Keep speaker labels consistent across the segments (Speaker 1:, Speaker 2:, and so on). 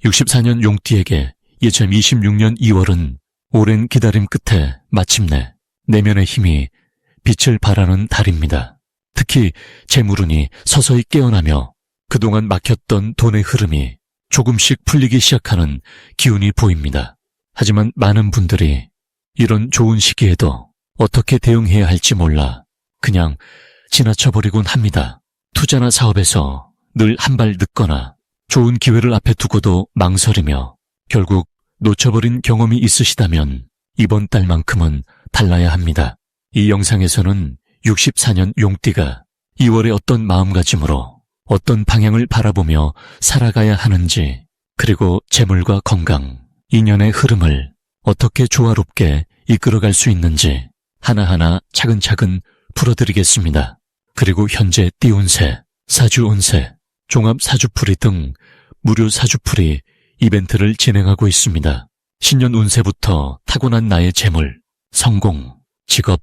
Speaker 1: 64년 용띠에게 2026년 2월은 오랜 기다림 끝에 마침내 내면의 힘이 빛을 발하는 달입니다. 특히 재물운이 서서히 깨어나며 그동안 막혔던 돈의 흐름이 조금씩 풀리기 시작하는 기운이 보입니다. 하지만 많은 분들이 이런 좋은 시기에도 어떻게 대응해야 할지 몰라 그냥 지나쳐버리곤 합니다. 투자나 사업에서 늘 한 발 늦거나 좋은 기회를 앞에 두고도 망설이며 결국 놓쳐버린 경험이 있으시다면 이번 달만큼은 달라야 합니다. 이 영상에서는 64년 용띠가 2월에 어떤 마음가짐으로 어떤 방향을 바라보며 살아가야 하는지, 그리고 재물과 건강, 인연의 흐름을 어떻게 조화롭게 이끌어갈 수 있는지 하나하나 차근차근 풀어드리겠습니다. 그리고 현재 띠운세, 사주운세, 종합사주풀이 등 무료 사주풀이 이벤트를 진행하고 있습니다. 신년 운세부터 타고난 나의 재물, 성공, 직업,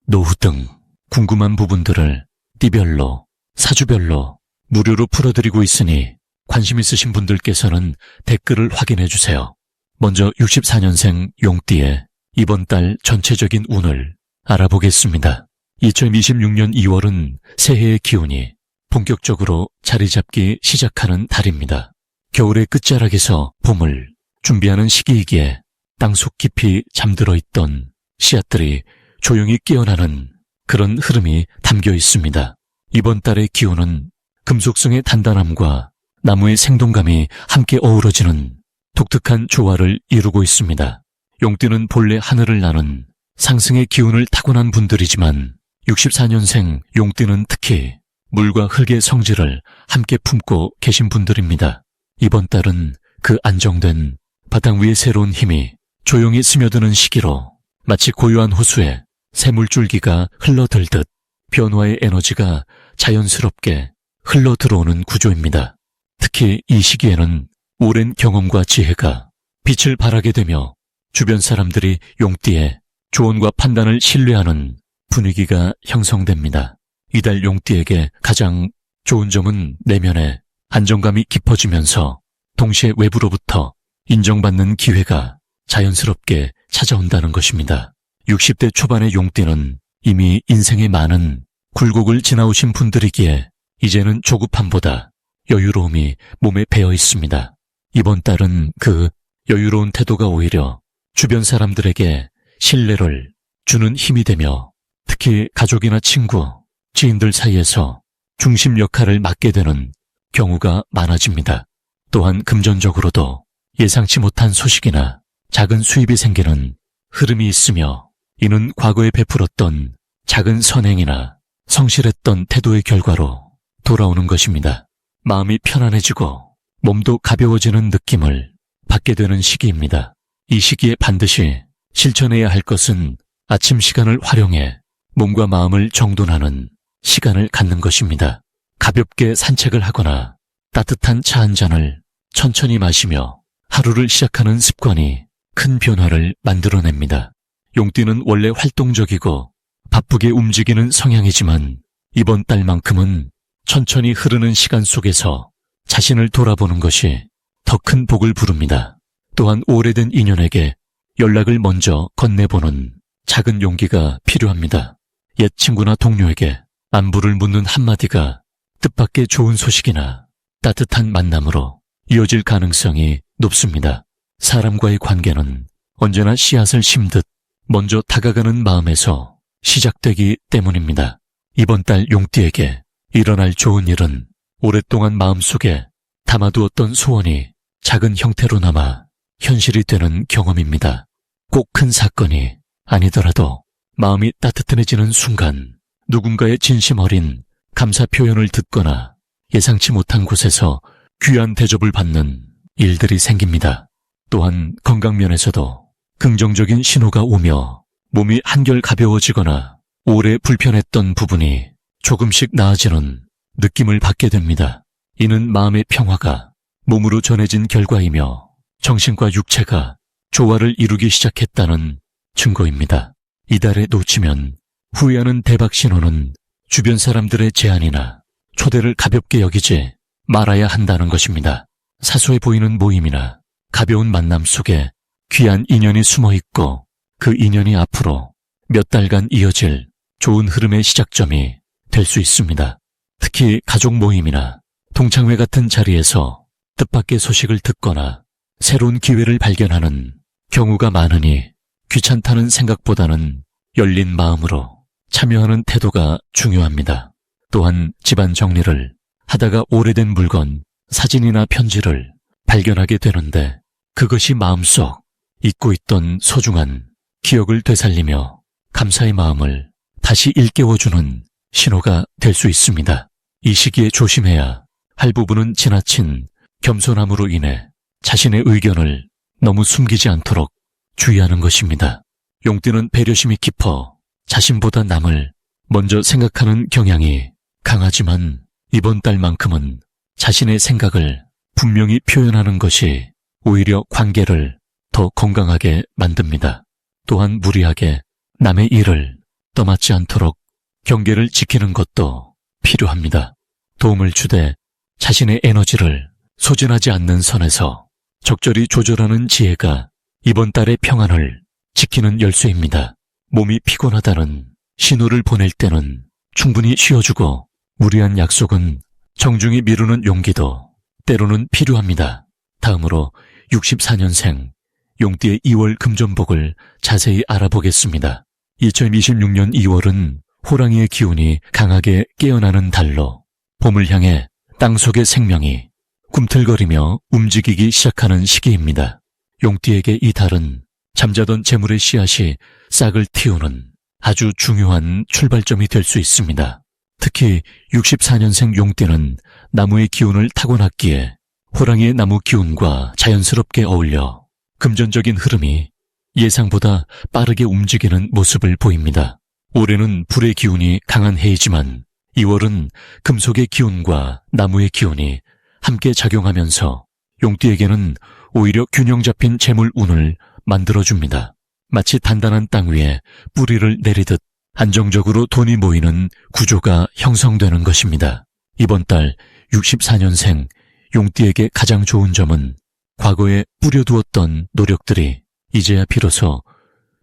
Speaker 1: 노후 등 궁금한 부분들을 띠별로, 사주별로 무료로 풀어드리고 있으니 관심 있으신 분들께서는 댓글을 확인해주세요. 먼저 64년생 용띠의 이번 달 전체적인 운을 알아보겠습니다. 2026년 2월은 새해의 기운이 본격적으로 자리 잡기 시작하는 달입니다. 겨울의 끝자락에서 봄을 준비하는 시기이기에 땅속 깊이 잠들어 있던 씨앗들이 조용히 깨어나는 그런 흐름이 담겨 있습니다. 이번 달의 기운은 금속성의 단단함과 나무의 생동감이 함께 어우러지는 독특한 조화를 이루고 있습니다. 용띠는 본래 하늘을 나는 상승의 기운을 타고난 분들이지만 64년생 용띠는 특히 물과 흙의 성질을 함께 품고 계신 분들입니다. 이번 달은 그 안정된 바탕 위에 새로운 힘이 조용히 스며드는 시기로 마치 고요한 호수에 새물줄기가 흘러들듯 변화의 에너지가 자연스럽게 흘러들어오는 구조입니다. 특히 이 시기에는 오랜 경험과 지혜가 빛을 발하게 되며 주변 사람들이 용띠의 조언과 판단을 신뢰하는 분위기가 형성됩니다. 이달 용띠에게 가장 좋은 점은 내면의 안정감이 깊어지면서 동시에 외부로부터 인정받는 기회가 자연스럽게 찾아온다는 것입니다. 60대 초반의 용띠는 이미 인생의 많은 굴곡을 지나오신 분들이기에 이제는 조급함보다 여유로움이 몸에 배어 있습니다. 이번 달은 그 여유로운 태도가 오히려 주변 사람들에게 신뢰를 주는 힘이 되며 특히 가족이나 친구, 지인들 사이에서 중심 역할을 맡게 되는 경우가 많아집니다. 또한 금전적으로도 예상치 못한 소식이나 작은 수입이 생기는 흐름이 있으며 이는 과거에 베풀었던 작은 선행이나 성실했던 태도의 결과로 돌아오는 것입니다. 마음이 편안해지고 몸도 가벼워지는 느낌을 받게 되는 시기입니다. 이 시기에 반드시 실천해야 할 것은 아침 시간을 활용해 몸과 마음을 정돈하는 시간을 갖는 것입니다. 가볍게 산책을 하거나 따뜻한 차 한 잔을 천천히 마시며 하루를 시작하는 습관이 큰 변화를 만들어냅니다. 용띠는 원래 활동적이고 바쁘게 움직이는 성향이지만 이번 달만큼은 천천히 흐르는 시간 속에서 자신을 돌아보는 것이 더 큰 복을 부릅니다. 또한 오래된 인연에게 연락을 먼저 건네보는 작은 용기가 필요합니다. 옛 친구나 동료에게 안부를 묻는 한마디가 뜻밖의 좋은 소식이나 따뜻한 만남으로 이어질 가능성이 높습니다. 사람과의 관계는 언제나 씨앗을 심듯 먼저 다가가는 마음에서 시작되기 때문입니다. 이번 달 용띠에게 일어날 좋은 일은 오랫동안 마음속에 담아두었던 소원이 작은 형태로나마 현실이 되는 경험입니다. 꼭 큰 사건이 아니더라도 마음이 따뜻해지는 순간 누군가의 진심 어린 감사 표현을 듣거나 예상치 못한 곳에서 귀한 대접을 받는 일들이 생깁니다. 또한 건강면에서도 긍정적인 신호가 오며 몸이 한결 가벼워지거나 오래 불편했던 부분이 조금씩 나아지는 느낌을 받게 됩니다. 이는 마음의 평화가 몸으로 전해진 결과이며 정신과 육체가 조화를 이루기 시작했다는 증거입니다. 이달에 놓치면 후회하는 대박 신호는 주변 사람들의 제안이나 초대를 가볍게 여기지 말아야 한다는 것입니다. 사소해 보이는 모임이나 가벼운 만남 속에 귀한 인연이 숨어 있고 그 인연이 앞으로 몇 달간 이어질 좋은 흐름의 시작점이 될 수 있습니다. 특히 가족 모임이나 동창회 같은 자리에서 뜻밖의 소식을 듣거나 새로운 기회를 발견하는 경우가 많으니 귀찮다는 생각보다는 열린 마음으로 참여하는 태도가 중요합니다. 또한 집안 정리를 하다가 오래된 물건, 사진이나 편지를 발견하게 되는데 그것이 마음속 잊고 있던 소중한 기억을 되살리며 감사의 마음을 다시 일깨워주는 신호가 될 수 있습니다. 이 시기에 조심해야 할 부분은 지나친 겸손함으로 인해 자신의 의견을 너무 숨기지 않도록 주의하는 것입니다. 용띠는 배려심이 깊어 자신보다 남을 먼저 생각하는 경향이 강하지만 이번 달만큼은 자신의 생각을 분명히 표현하는 것이 오히려 관계를 더 건강하게 만듭니다. 또한 무리하게 남의 일을 떠맡지 않도록 경계를 지키는 것도 필요합니다. 도움을 주되 자신의 에너지를 소진하지 않는 선에서 적절히 조절하는 지혜가 이번 달의 평안을 지키는 열쇠입니다. 몸이 피곤하다는 신호를 보낼 때는 충분히 쉬어주고 무리한 약속은 정중히 미루는 용기도 때로는 필요합니다. 다음으로 64년생 용띠의 2월 금전복을 자세히 알아보겠습니다. 2026년 2월은 호랑이의 기운이 강하게 깨어나는 달로 봄을 향해 땅속의 생명이 꿈틀거리며 움직이기 시작하는 시기입니다. 용띠에게 이 달은 잠자던 재물의 씨앗이 싹을 틔우는 아주 중요한 출발점이 될 수 있습니다. 특히 64년생 용띠는 나무의 기운을 타고났기에 호랑이의 나무 기운과 자연스럽게 어울려 금전적인 흐름이 예상보다 빠르게 움직이는 모습을 보입니다. 올해는 불의 기운이 강한 해이지만 2월은 금속의 기운과 나무의 기운이 함께 작용하면서 용띠에게는 오히려 균형 잡힌 재물운을 만들어줍니다. 마치 단단한 땅 위에 뿌리를 내리듯 안정적으로 돈이 모이는 구조가 형성되는 것입니다. 이번 달 64년생 용띠에게 가장 좋은 점은 과거에 뿌려두었던 노력들이 이제야 비로소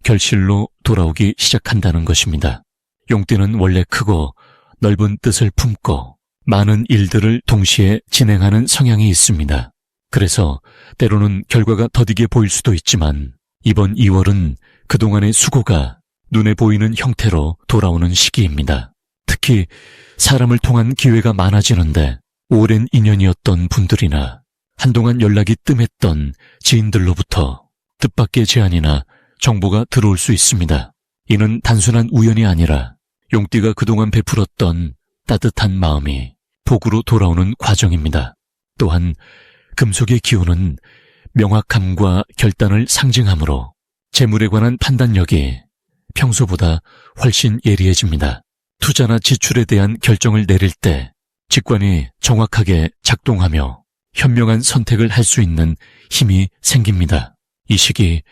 Speaker 1: 결실로 돌아오기 시작한다는 것입니다. 용띠는 원래 크고 넓은 뜻을 품고 많은 일들을 동시에 진행하는 성향이 있습니다. 그래서 때로는 결과가 더디게 보일 수도 있지만 이번 2월은 그동안의 수고가 눈에 보이는 형태로 돌아오는 시기입니다. 특히 사람을 통한 기회가 많아지는데 오랜 인연이었던 분들이나 한동안 연락이 뜸했던 지인들로부터 뜻밖의 제안이나 정보가 들어올 수 있습니다. 이는 단순한 우연이 아니라 용띠가 그동안 베풀었던 따뜻한 마음이 복으로 돌아오는 과정입니다. 또한 금속의 기운은 명확함과 결단을 상징하므로 재물에 관한 판단력이 평소보다 훨씬 예리해집니다. 투자나 지출에 대한 결정을 내릴 때 직관이 정확하게 작동하며 현명한 선택을 할 수 있는 힘이 생깁니다. 이 시기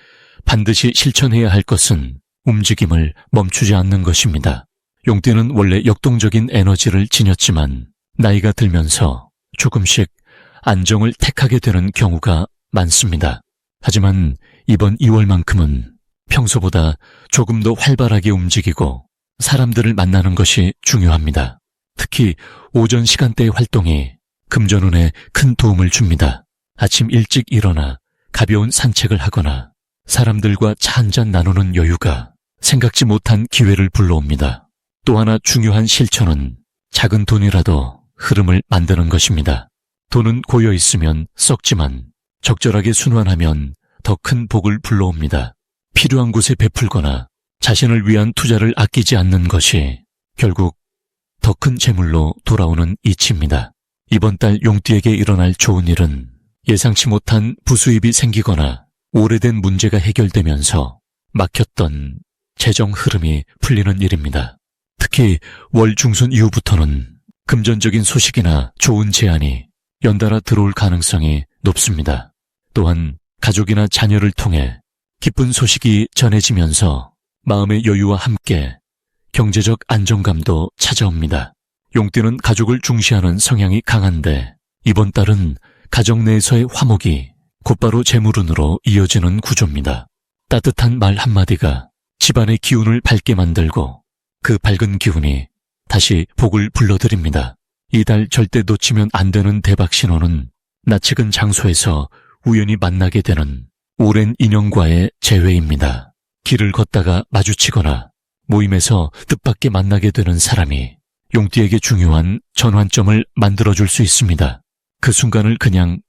Speaker 1: 반드시 실천해야 할 것은 움직임을 멈추지 않는 것입니다. 용띠는 원래 역동적인 에너지를 지녔지만 나이가 들면서 조금씩 안정을 택하게 되는 경우가 많습니다. 하지만 이번 2월만큼은 평소보다 조금 더 활발하게 움직이고 사람들을 만나는 것이 중요합니다. 특히 오전 시간대의 활동이 금전운에 큰 도움을 줍니다. 아침 일찍 일어나 가벼운 산책을 하거나 사람들과 차 한잔 나누는 여유가 생각지 못한 기회를 불러옵니다. 또 하나 중요한 실천은 작은 돈이라도 흐름을 만드는 것입니다. 돈은 고여 있으면 썩지만 적절하게 순환하면 더 큰 복을 불러옵니다. 필요한 곳에 베풀거나 자신을 위한 투자를 아끼지 않는 것이 결국 더 큰 재물로 돌아오는 이치입니다. 이번 달 용띠에게 일어날 좋은 일은 예상치 못한 부수입이 생기거나 오래된 문제가 해결되면서 막혔던 재정 흐름이 풀리는 일입니다. 특히 월 중순 이후부터는 금전적인 소식이나 좋은 제안이 연달아 들어올 가능성이 높습니다. 또한 가족이나 자녀를 통해 기쁜 소식이 전해지면서 마음의 여유와 함께 경제적 안정감도 찾아옵니다. 용띠는 가족을 중시하는 성향이 강한데 이번 달은 가정 내에서의 화목이 곧바로 재물운으로 이어지는 구조입니다. 따뜻한 말 한마디가 집안의 기운을 밝게 만들고 그 밝은 기운이 다시 복을 불러들입니다. 이달 절대 놓치면 안 되는 대박 신호는 낯익은 장소에서 우연히 만나게 되는 오랜 인연과의 재회입니다. 길을 걷다가 마주치거나 모임에서 뜻밖의 만나게 되는 사람이 용띠에게 중요한 전환점을 만들어줄 수 있습니다. 그 순간을 그냥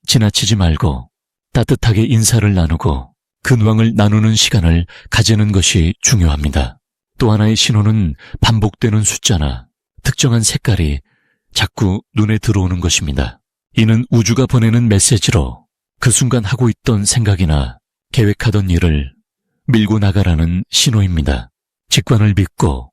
Speaker 1: 지나치지 말고 따뜻하게 인사를 나누고 근황을 나누는 시간을 가지는 것이 중요합니다. 또 하나의 신호는 반복되는 숫자나 특정한 색깔이 자꾸 눈에 들어오는 것입니다. 이는 우주가 보내는 메시지로 그 순간 하고 있던 생각이나 계획하던 일을 밀고 나가라는 신호입니다. 직관을 믿고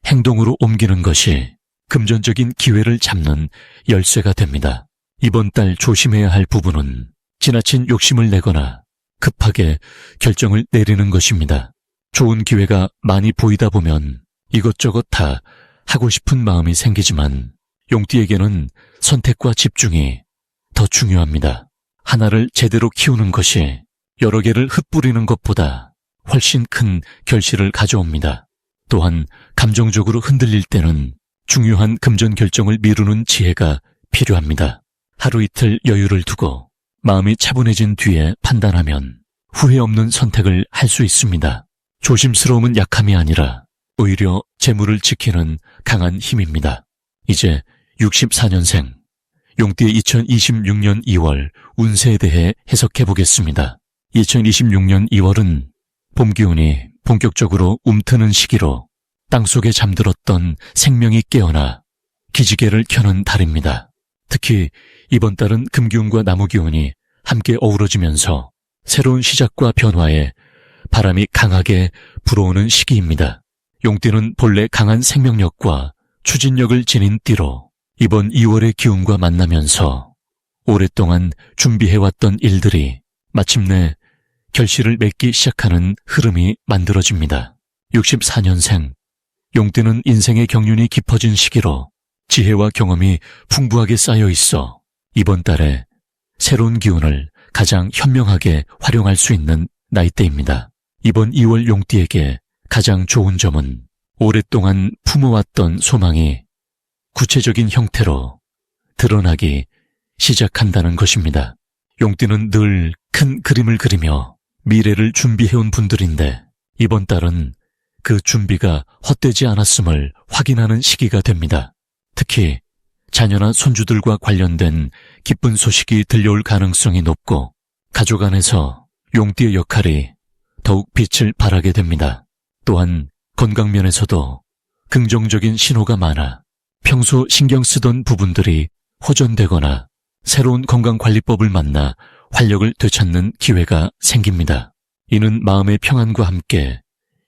Speaker 1: 행동으로 옮기는 것이 금전적인 기회를 잡는 열쇠가 됩니다. 이번 달 조심해야 할 부분은 지나친 욕심을 내거나 급하게 결정을 내리는 것입니다. 좋은 기회가 많이 보이다 보면 이것저것 다 하고 싶은 마음이 생기지만 용띠에게는 선택과 집중이 더 중요합니다. 하나를 제대로 키우는 것이 여러 개를 흩뿌리는 것보다 훨씬 큰 결실을 가져옵니다. 또한 감정적으로 흔들릴 때는 중요한 금전 결정을 미루는 지혜가 필요합니다. 하루 이틀 여유를 두고 마음이 차분해진 뒤에 판단하면 후회 없는 선택을 할 수 있습니다. 조심스러움은 약함이 아니라 오히려 재물을 지키는 강한 힘입니다. 이제 64년생 용띠의 2026년 2월 운세에 대해 해석해 보겠습니다. 2026년 2월은 봄 기운이 본격적으로 움트는 시기로 땅속에 잠들었던 생명이 깨어나 기지개를 켜는 달입니다. 특히 이번 달은 금기운과 나무기운이 함께 어우러지면서 새로운 시작과 변화에 바람이 강하게 불어오는 시기입니다. 용띠는 본래 강한 생명력과 추진력을 지닌 띠로 이번 2월의 기운과 만나면서 오랫동안 준비해왔던 일들이 마침내 결실을 맺기 시작하는 흐름이 만들어집니다. 64년생 용띠는 인생의 경륜이 깊어진 시기로 지혜와 경험이 풍부하게 쌓여 있어 이번 달에 새로운 기운을 가장 현명하게 활용할 수 있는 나이대입니다. 이번 2월 용띠에게 가장 좋은 점은 오랫동안 품어왔던 소망이 구체적인 형태로 드러나기 시작한다는 것입니다. 용띠는 늘 큰 그림을 그리며 미래를 준비해온 분들인데 이번 달은 그 준비가 헛되지 않았음을 확인하는 시기가 됩니다. 특히 자녀나 손주들과 관련된 기쁜 소식이 들려올 가능성이 높고 가족 안에서 용띠의 역할이 더욱 빛을 발하게 됩니다. 또한 건강면에서도 긍정적인 신호가 많아 평소 신경 쓰던 부분들이 호전되거나 새로운 건강관리법을 만나 활력을 되찾는 기회가 생깁니다. 이는 마음의 평안과 함께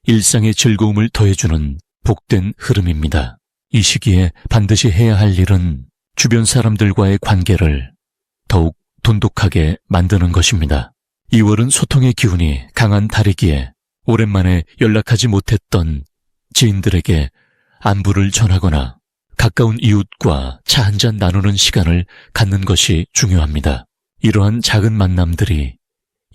Speaker 1: 일상의 즐거움을 더해주는 복된 흐름입니다. 이 시기에 반드시 해야 할 일은 주변 사람들과의 관계를 더욱 돈독하게 만드는 것입니다. 2월은 소통의 기운이 강한 달이기에 오랜만에 연락하지 못했던 지인들에게 안부를 전하거나 가까운 이웃과 차 한잔 나누는 시간을 갖는 것이 중요합니다. 이러한 작은 만남들이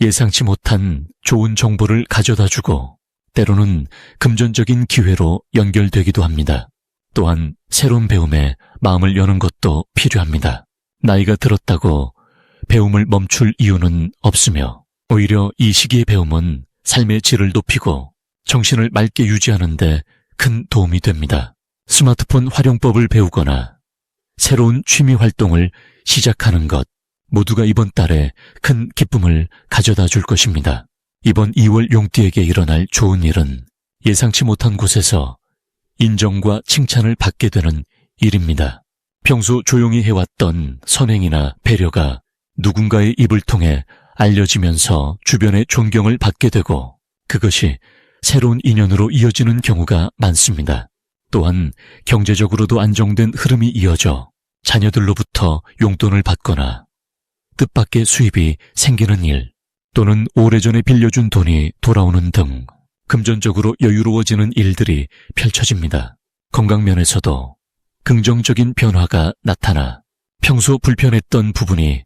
Speaker 1: 예상치 못한 좋은 정보를 가져다주고 때로는 금전적인 기회로 연결되기도 합니다. 또한 새로운 배움에 마음을 여는 것도 필요합니다. 나이가 들었다고 배움을 멈출 이유는 없으며 오히려 이 시기의 배움은 삶의 질을 높이고 정신을 맑게 유지하는 데 큰 도움이 됩니다. 스마트폰 활용법을 배우거나 새로운 취미 활동을 시작하는 것 모두가 이번 달에 큰 기쁨을 가져다 줄 것입니다. 이번 2월 용띠에게 일어날 좋은 일은 예상치 못한 곳에서 인정과 칭찬을 받게 되는 일입니다. 평소 조용히 해왔던 선행이나 배려가 누군가의 입을 통해 알려지면서 주변의 존경을 받게 되고 그것이 새로운 인연으로 이어지는 경우가 많습니다. 또한 경제적으로도 안정된 흐름이 이어져 자녀들로부터 용돈을 받거나 뜻밖의 수입이 생기는 일 또는 오래전에 빌려준 돈이 돌아오는 등 금전적으로 여유로워지는 일들이 펼쳐집니다. 건강면에서도 긍정적인 변화가 나타나 평소 불편했던 부분이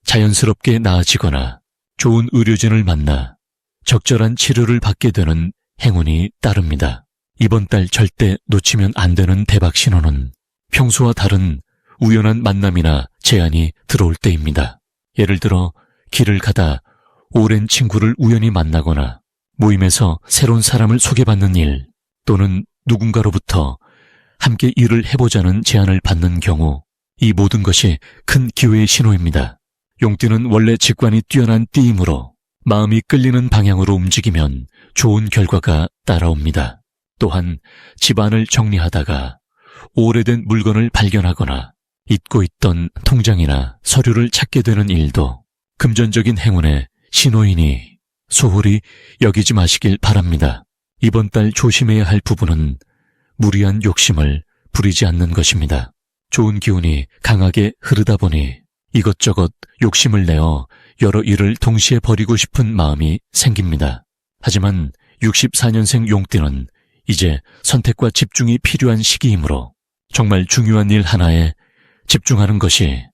Speaker 1: 자연스럽게 나아지거나 좋은 의료진을 만나 적절한 치료를 받게 되는 행운이 따릅니다. 이번 달 절대 놓치면 안 되는 대박 신호는 평소와 다른 우연한 만남이나 제안이 들어올 때입니다. 예를 들어 길을 가다 오랜 친구를 우연히 만나거나 모임에서 새로운 사람을 소개받는 일, 또는 누군가로부터 함께 일을 해보자는 제안을 받는 경우, 이 모든 것이 큰 기회의 신호입니다. 용띠는 원래 직관이 뛰어난 띠이므로 마음이 끌리는 방향으로 움직이면 좋은 결과가 따라옵니다. 또한 집안을 정리하다가 오래된 물건을 발견하거나 잊고 있던 통장이나 서류를 찾게 되는 일도 금전적인 행운의 신호이니 소홀히 여기지 마시길 바랍니다. 이번 달 조심해야 할 부분은 무리한 욕심을 부리지 않는 것입니다. 좋은 기운이 강하게 흐르다 보니 이것저것 욕심을 내어 여러 일을 동시에 벌이고 싶은 마음이 생깁니다. 하지만 64년생 용띠는 이제 선택과 집중이 필요한 시기이므로 정말 중요한 일 하나에 집중하는 것이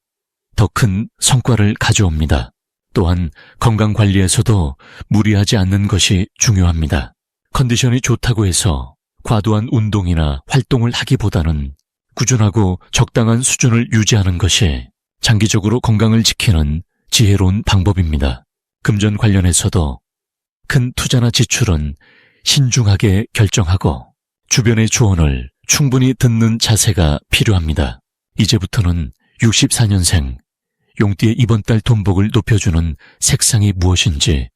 Speaker 1: 더 큰 성과를 가져옵니다. 또한 건강관리에서도 무리하지 않는 것이 중요합니다. 컨디션이 좋다고 해서 과도한 운동이나 활동을 하기보다는 꾸준하고 적당한 수준을 유지하는 것이 장기적으로 건강을 지키는 지혜로운 방법입니다. 금전 관련해서도 큰 투자나 지출은 신중하게 결정하고 주변의 조언을 충분히 듣는 자세가 필요합니다. 이제부터는 64년생 용띠의 이번 달 돈복을 높여주는 색상이 무엇인지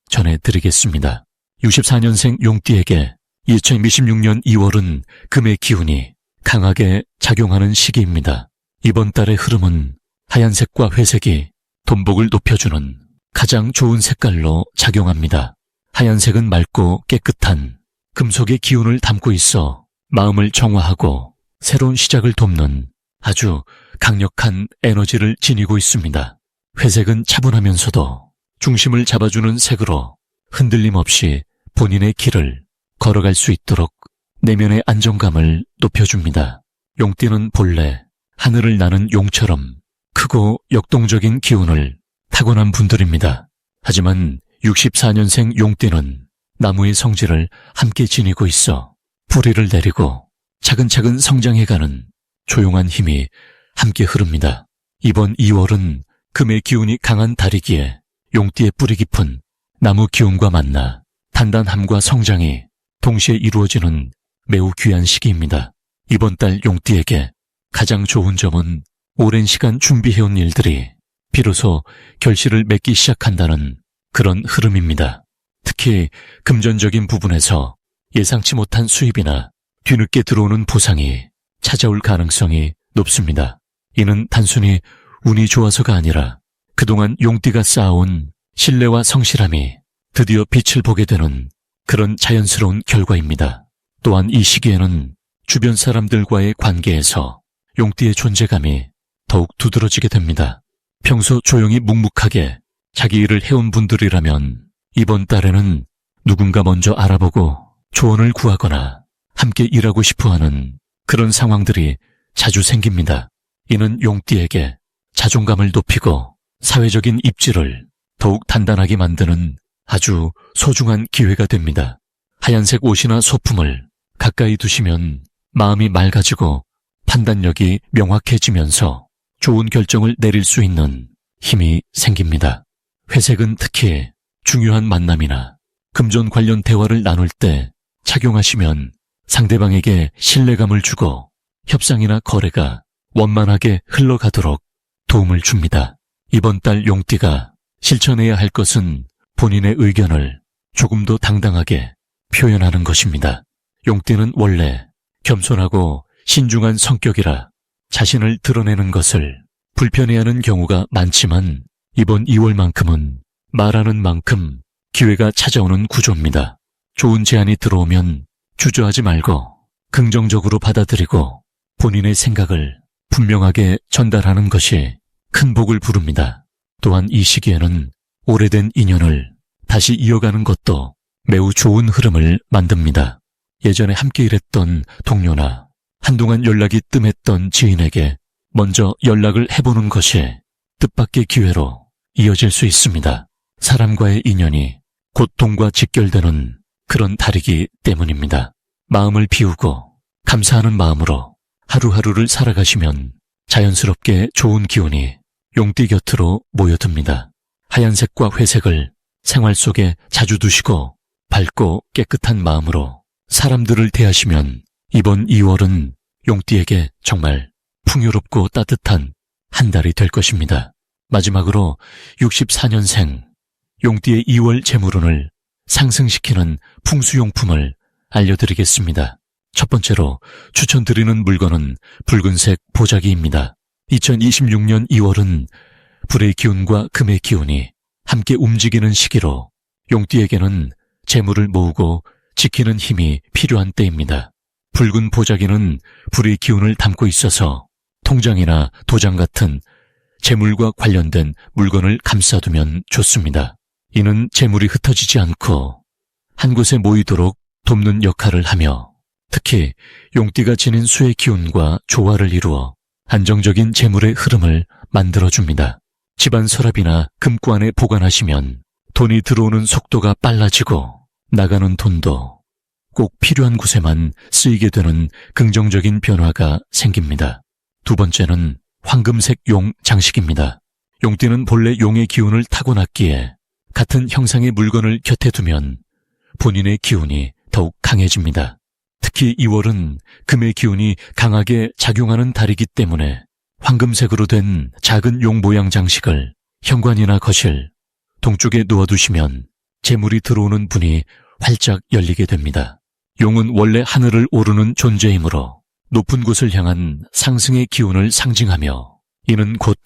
Speaker 1: 전해드리겠습니다. 64년생 용띠에게 2026년 2월은 금의 기운이 강하게 작용하는 시기입니다. 이번 달의 흐름은 하얀색과 회색이 돈복을 높여주는 가장 좋은 색깔로 작용합니다. 하얀색은 맑고 깨끗한 금속의 기운을 담고 있어 마음을 정화하고 새로운 시작을 돕는 아주 강력한 에너지를 지니고 있습니다. 회색은 차분하면서도 중심을 잡아주는 색으로 흔들림 없이 본인의 길을 걸어갈 수 있도록 내면의 안정감을 높여줍니다. 용띠는 본래 하늘을 나는 용처럼 크고 역동적인 기운을 타고난 분들입니다. 하지만 64년생 용띠는 나무의 성질을 함께 지니고 있어 뿌리를 내리고 차근차근 성장해가는 조용한 힘이 함께 흐릅니다. 이번 2월은 금의 기운이 강한 달이기에 용띠의 뿌리 깊은 나무 기운과 만나 단단함과 성장이 동시에 이루어지는 매우 귀한 시기입니다. 이번 달 용띠에게 가장 좋은 점은 오랜 시간 준비해온 일들이 비로소 결실을 맺기 시작한다는 그런 흐름입니다. 특히 금전적인 부분에서 예상치 못한 수입이나 뒤늦게 들어오는 보상이 찾아올 가능성이 높습니다. 이는 단순히 운이 좋아서가 아니라 그동안 용띠가 쌓아온 신뢰와 성실함이 드디어 빛을 보게 되는 그런 자연스러운 결과입니다. 또한 이 시기에는 주변 사람들과의 관계에서 용띠의 존재감이 더욱 두드러지게 됩니다. 평소 조용히 묵묵하게 자기 일을 해온 분들이라면 이번 달에는 누군가 먼저 알아보고 조언을 구하거나 함께 일하고 싶어하는 그런 상황들이 자주 생깁니다. 이는 용띠에게 자존감을 높이고 사회적인 입지를 더욱 단단하게 만드는 아주 소중한 기회가 됩니다. 하얀색 옷이나 소품을 가까이 두시면 마음이 맑아지고 판단력이 명확해지면서 좋은 결정을 내릴 수 있는 힘이 생깁니다. 회색은 특히 중요한 만남이나 금전 관련 대화를 나눌 때 착용하시면 상대방에게 신뢰감을 주고 협상이나 거래가 원만하게 흘러가도록 도움을 줍니다. 이번 달 용띠가 실천해야 할 것은 본인의 의견을 조금 더 당당하게 표현하는 것입니다. 용띠는 원래 겸손하고 신중한 성격이라 자신을 드러내는 것을 불편해하는 경우가 많지만 이번 2월만큼은 말하는 만큼 기회가 찾아오는 구조입니다. 좋은 제안이 들어오면 주저하지 말고 긍정적으로 받아들이고 본인의 생각을 분명하게 전달하는 것이 큰 복을 부릅니다. 또한 이 시기에는 오래된 인연을 다시 이어가는 것도 매우 좋은 흐름을 만듭니다. 예전에 함께 일했던 동료나 한동안 연락이 뜸했던 지인에게 먼저 연락을 해보는 것이 뜻밖의 기회로 이어질 수 있습니다. 사람과의 인연이 고통과 직결되는 그런 달이기 때문입니다. 마음을 비우고 감사하는 마음으로 하루하루를 살아가시면 자연스럽게 좋은 기운이 용띠 곁으로 모여듭니다. 하얀색과 회색을 생활 속에 자주 두시고 밝고 깨끗한 마음으로 사람들을 대하시면 이번 2월은 용띠에게 정말 풍요롭고 따뜻한 한 달이 될 것입니다. 마지막으로 64년생 용띠의 2월 재물운을 상승시키는 풍수용품을 알려드리겠습니다. 첫 번째로 추천드리는 물건은 붉은색 보자기입니다. 2026년 2월은 불의 기운과 금의 기운이 함께 움직이는 시기로 용띠에게는 재물을 모으고 지키는 힘이 필요한 때입니다. 붉은 보자기는 불의 기운을 담고 있어서 통장이나 도장 같은 재물과 관련된 물건을 감싸두면 좋습니다. 이는 재물이 흩어지지 않고 한 곳에 모이도록 돕는 역할을 하며 특히 용띠가 지닌 수의 기운과 조화를 이루어 안정적인 재물의 흐름을 만들어줍니다. 집안 서랍이나 금고 안에 보관하시면 돈이 들어오는 속도가 빨라지고 나가는 돈도 꼭 필요한 곳에만 쓰이게 되는 긍정적인 변화가 생깁니다. 두 번째는 황금색 용 장식입니다. 용띠는 본래 용의 기운을 타고났기에 같은 형상의 물건을 곁에 두면 본인의 기운이 더욱 강해집니다. 특히 2월은 금의 기운이 강하게 작용하는 달이기 때문에 황금색으로 된 작은 용 모양 장식을 현관이나 거실, 동쪽에 놓아두시면 재물이 들어오는 문이 활짝 열리게 됩니다. 용은 원래 하늘을 오르는 존재이므로 높은 곳을 향한 상승의 기운을 상징하며 이는 곧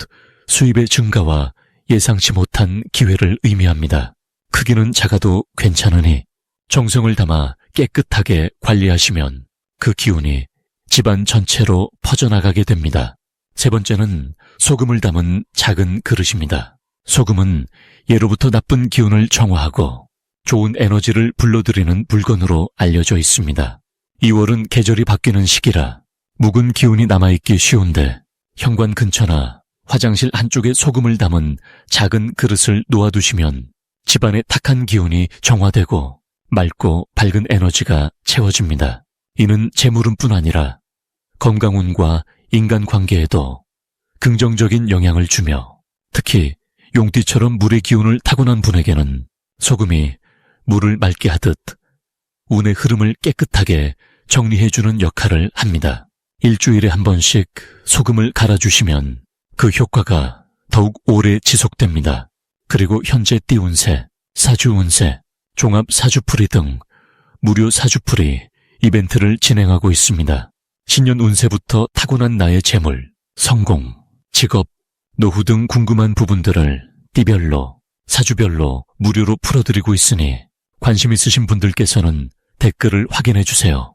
Speaker 1: 수입의 증가와 예상치 못한 기회를 의미합니다. 크기는 작아도 괜찮으니 정성을 담아 깨끗하게 관리하시면 그 기운이 집안 전체로 퍼져나가게 됩니다. 세 번째는 소금을 담은 작은 그릇입니다. 소금은 예로부터 나쁜 기운을 정화하고 좋은 에너지를 불러들이는 물건으로 알려져 있습니다. 2월은 계절이 바뀌는 시기라 묵은 기운이 남아있기 쉬운데 현관 근처나 화장실 한쪽에 소금을 담은 작은 그릇을 놓아두시면 집안의 탁한 기운이 정화되고 맑고 밝은 에너지가 채워집니다. 이는 재물운뿐 아니라 건강운과 인간관계에도 긍정적인 영향을 주며 특히 용띠처럼 물의 기운을 타고난 분에게는 소금이 물을 맑게 하듯 운의 흐름을 깨끗하게 정리해주는 역할을 합니다. 일주일에 한 번씩 소금을 갈아주시면 그 효과가 더욱 오래 지속됩니다. 그리고 현재 띠운세, 사주운세, 종합 사주풀이 등 무료 사주풀이 이벤트를 진행하고 있습니다. 신년 운세부터 타고난 나의 재물, 성공, 직업, 노후 등 궁금한 부분들을 띠별로, 사주별로 무료로 풀어드리고 있으니 관심 있으신 분들께서는 댓글을 확인해 주세요.